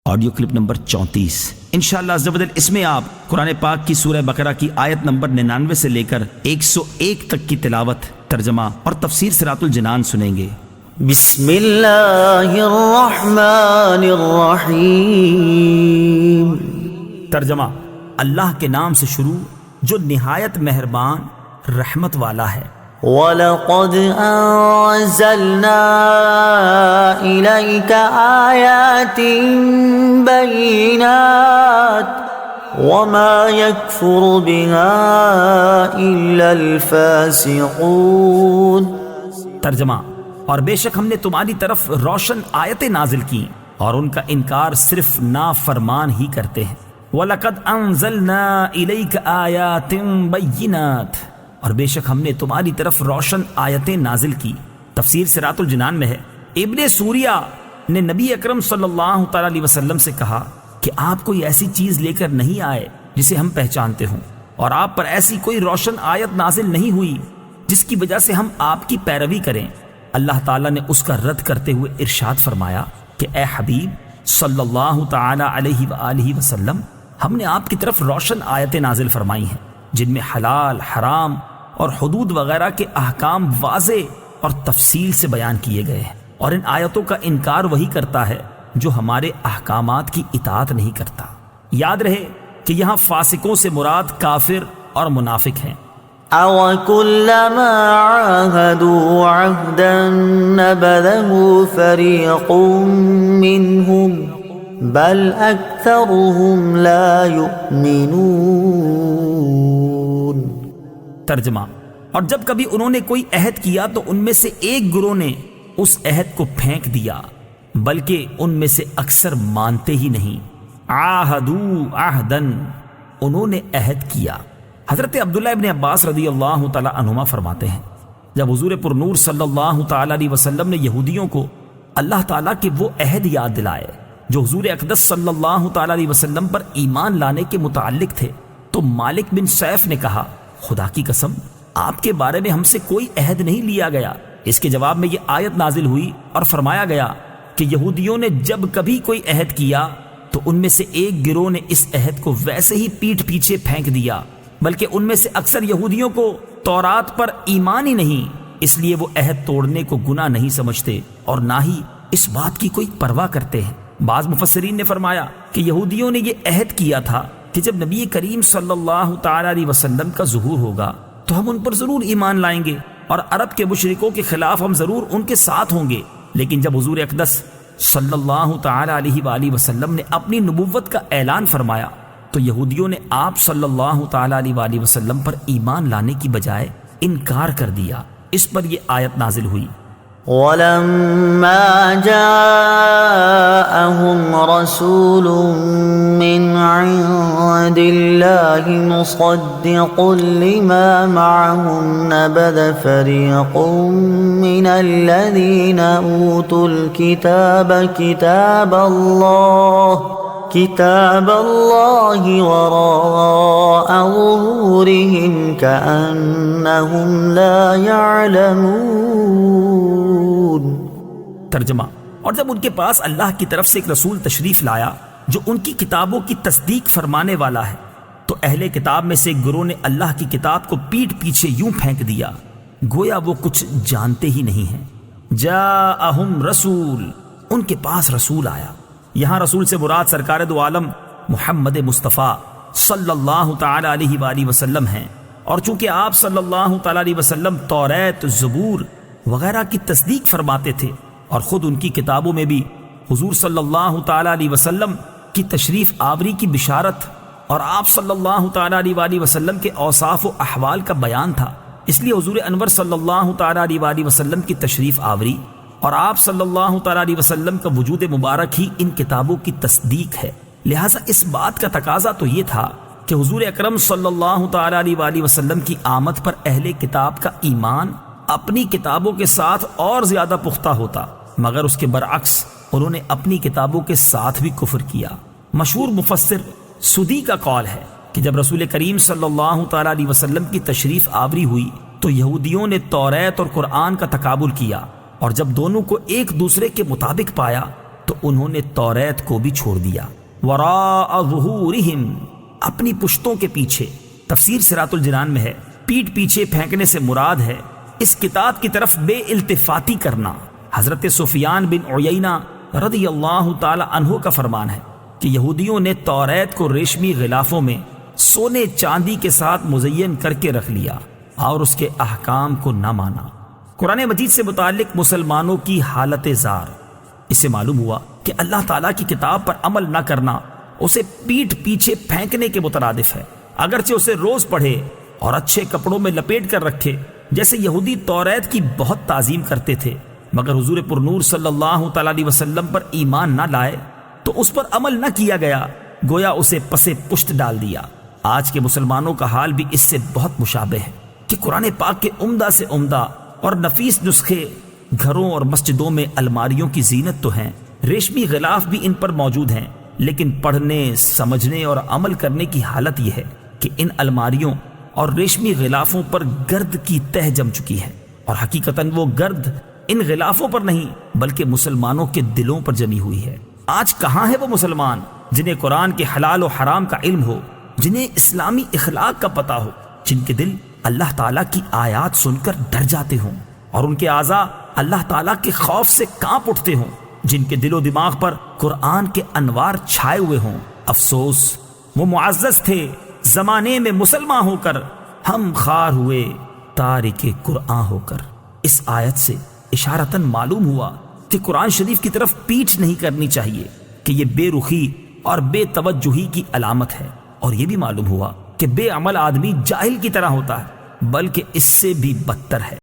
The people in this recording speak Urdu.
Audio clip number 34۔ انشاءاللہ عز و جل اس میں آپ قرآن پاک کی سورہ بقرہ کی آیت نمبر 99 سے لے کر 101 تک کی تلاوت، ترجمہ اور تفسیر صراط الجنان سنیں گے۔ بسم اللہ الرحمن الرحیم۔ ترجمہ: اللہ کے نام سے شروع جو نہایت مہربان رحمت والا ہے۔ وَلَقَدْ أَنزَلْنَا إِلَيْكَ آيَاتٍ بَيِّنَاتٍ وَمَا يَكْفُرُ بِهَا إِلَّا الْفَاسِقُونَ۔ ترجمہ: اور بے شک ہم نے تمہاری طرف روشن آیتیں نازل کی اور ان کا انکار صرف نافرمان ہی کرتے ہیں۔ وَلَقَدْ أَنزَلْنَا إِلَيْكَ آيَاتٍ بَيِّنَاتٍ، اور بے شک ہم نے تمہاری طرف روشن آیتیں نازل کی۔ تفسیر صراط الجنان میں ہے، ابن سوریہ نے نبی اکرم صلی اللہ تعالی علیہ وسلم سے کہا کہ آپ کوئی ایسی چیز لے کر نہیں آئے جسے ہم پہچانتے ہوں، اور آپ پر ایسی کوئی روشن آیت نازل نہیں ہوئی جس کی وجہ سے ہم آپ کی پیروی کریں۔ اللہ تعالیٰ نے اس کا رد کرتے ہوئے ارشاد فرمایا کہ اے حبیب صلی اللہ تعالی علیہ وآلہ وسلم، ہم نے آپ کی طرف روشن آیتیں نازل فرمائی ہیں جن میں حلال، حرام اور حدود وغیرہ کے احکام واضح اور تفصیل سے بیان کیے گئے ہیں، اور ان آیتوں کا انکار وہی کرتا ہے جو ہمارے احکامات کی اطاعت نہیں کرتا۔ یاد رہے کہ یہاں فاسقوں سے مراد کافر اور منافق ہیں۔ أَوَكُلَّمَا عَاهَدُوا عَهْدًا نَبَذَهُ فَرِيقٌ مِّنْهُمْ بَلْ أَكْثَرُهُمْ لَا يُؤْمِنُونَ۔ ترجمہ: اور جب کبھی انہوں نے کوئی عہد کیا تو ان میں سے ایک گروہ نے اس عہد کو پھینک دیا، بلکہ ان میں سے اکثر مانتے ہی نہیں۔ عاہدوا عہدن، انہوں نے عہد کیا۔ حضرت عبداللہ ابن عباس رضی اللہ تعالی عنہما فرماتے ہیں، جب حضور پر نور صلی اللہ تعالی علیہ وسلم نے یہودیوں کو اللہ تعالیٰ کے وہ عہد یاد دلائے جو حضور اقدس صلی اللہ تعالی علیہ وسلم پر ایمان لانے کے متعلق تھے، تو مالک بن سیف نے کہا، خدا کی قسم آپ کے بارے میں ہم سے کوئی عہد نہیں لیا گیا۔ اس کے جواب میں یہ آیت نازل ہوئی اور فرمایا گیا کہ یہودیوں نے جب کبھی کوئی عہد کیا تو ان میں سے ایک گروہ نے اس عہد کو ویسے ہی پیٹھ پیچھے پھینک دیا، بلکہ ان میں سے اکثر یہودیوں کو تورات پر ایمان ہی نہیں، اس لیے وہ عہد توڑنے کو گناہ نہیں سمجھتے اور نہ ہی اس بات کی کوئی پرواہ کرتے ہیں۔ بعض مفسرین نے فرمایا کہ یہودیوں نے یہ عہد کیا تھا کہ جب نبی کریم صلی اللہ تعالی علیہ وسلم کا ظہور ہوگا تو ہم ان پر ضرور ایمان لائیں گے اور عرب کے مشرکوں کے خلاف ہم ضرور ان کے ساتھ ہوں گے۔ لیکن جب حضور اقدس صلی اللہ تعالی علیہ وآلہ وسلم نے اپنی نبوت کا اعلان فرمایا تو یہودیوں نے آپ صلی اللہ تعالی علیہ وآلہ وسلم پر ایمان لانے کی بجائے انکار کر دیا۔ اس پر یہ آیت نازل ہوئی۔ وَلَمَّا جَاءَهُمْ رَسُولٌ مِّنْ عِندِ اللَّهِ مُصَدِّقٌ لِّمَا مَعَهُمْ نَبَذَ فَرِيقٌ مِّنَ الَّذِينَ أُوتُوا الْكِتَابَ كِتَابَ اللَّهِ وَرَاءَ ظُهُورِهِمْ كَأَنَّهُمْ لَا يَعْلَمُونَ۔ ترجمہ: اور جب ان کے پاس اللہ کی طرف سے ایک رسول تشریف لایا جو ان کی کتابوں کی تصدیق فرمانے والا ہے تو اہل کتاب میں سے ایک گروہ نے اللہ کی کتاب کو پیٹھ پیچھے یوں پھینک دیا گویا وہ کچھ جانتے ہی نہیں ہیں۔ جاءہم رسول، ان کے پاس رسول آیا۔ یہاں رسول سے مراد سرکار دو عالم محمد مصطفیٰ صلی اللہ تعالی علیہ وآلہ وسلم ہیں، اور چونکہ آپ صلی اللہ تعالی علیہ وسلم توریت، زبور وغیرہ کی تصدیق فرماتے تھے اور خود ان کی کتابوں میں بھی حضور صلی اللہ تعالی علیہ وسلم کی تشریف آوری کی بشارت اور آپ صلی اللہ تعالی علیہ وآلہ وسلم کے اوصاف و احوال کا بیان تھا، اس لیے حضور انور صلی اللہ تعالی علیہ وآلہ وسلم کی تشریف آوری اور آپ صلی اللہ تعالی علیہ وسلم کا وجود مبارک ہی ان کتابوں کی تصدیق ہے۔ لہٰذا اس بات کا تقاضا تو یہ تھا کہ حضور اکرم صلی اللہ تعالی علیہ وآلہ وسلم کی آمد پر اہل کتاب کا ایمان اپنی کتابوں کے ساتھ اور زیادہ پختہ ہوتا، مگر اس کے برعکس انہوں نے اپنی کتابوں کے ساتھ بھی کفر کیا۔ مشہور مفسر سدی کا قول ہے کہ جب رسول کریم صلی اللہ تعالی علیہ وسلم کی تشریف آوری ہوئی تو یہودیوں نے توریت اور قرآن کا تقابل کیا، اور جب دونوں کو ایک دوسرے کے مطابق پایا تو انہوں نے توریت کو بھی چھوڑ دیا۔ وراء ظہورہم، اپنی پشتوں کے پیچھے۔ تفسیر صراط الجنان میں ہے پیٹھ پیچھے پھینکنے سے مراد ہے اس کتاب کی طرف بے التفاتی کرنا۔ حضرت سفیان بن عیینہ رضی اللہ تعالی عنہ کا فرمان ہے کہ یہودیوں نے توریت کو ریشمی غلافوں میں سونے چاندی کے ساتھ مزین کر کے رکھ لیا اور اس کے احکام کو نہ مانا۔ قرآن مجید سے متعلق مسلمانوں کی حالت زار، اس سے معلوم ہوا کہ اللہ تعالیٰ کی کتاب پر عمل نہ کرنا اسے پیٹھ پیچھے پھینکنے کے مترادف ہے، اگرچہ اسے روز پڑھے اور اچھے کپڑوں میں لپیٹ کر رکھے۔ جیسے یہودی توریت کی بہت تعظیم کرتے تھے مگر حضور پرنور صلی اللہ تعالیٰ علیہ وسلم پر ایمان نہ لائے تو اس پر عمل نہ کیا گیا، گویا اسے پسے پشت ڈال دیا۔ آج کے مسلمانوں کا حال بھی اس سے بہت مشابہ ہے کہ قرآن پاک کے عمدہ سے عمدہ اور نفیس نسخے گھروں اور مسجدوں میں الماریوں کی زینت تو ہیں، ریشمی غلاف بھی ان پر موجود ہیں، لیکن پڑھنے، سمجھنے اور عمل کرنے کی حالت یہ ہے کہ ان الماریوں اور ریشمی غلافوں پر گرد کی تہ جم چکی ہے، اور حقیقتاً وہ گرد ان غلافوں پر نہیں بلکہ مسلمانوں کے دلوں پر جمی ہوئی ہے۔ آج کہاں ہے وہ مسلمان جنہیں قرآن کے حلال و حرام کا علم ہو، جنہیں اسلامی اخلاق کا پتہ ہو، جن کے دل اللہ تعالیٰ کی آیات سن کر ڈر جاتے ہوں اور ان کے اعضاء اللہ تعالیٰ کے خوف سے کانپ اٹھتے ہوں، جن کے دل و دماغ پر قرآن کے انوار چھائے ہوئے ہوں۔ افسوس، وہ معزز تھے زمانے میں مسلمان ہو کر، ہم خوار ہوئے تارک قرآن ہو کر۔ اس آیت سے اشارتاً معلوم ہوا کہ قرآن شریف کی طرف پیٹھ نہیں کرنی چاہیے کہ یہ بے رخی اور بے توجہی کی علامت ہے، اور یہ بھی معلوم ہوا کہ بے عمل آدمی جاہل کی طرح ہوتا ہے، بلکہ اس سے بھی بدتر ہے۔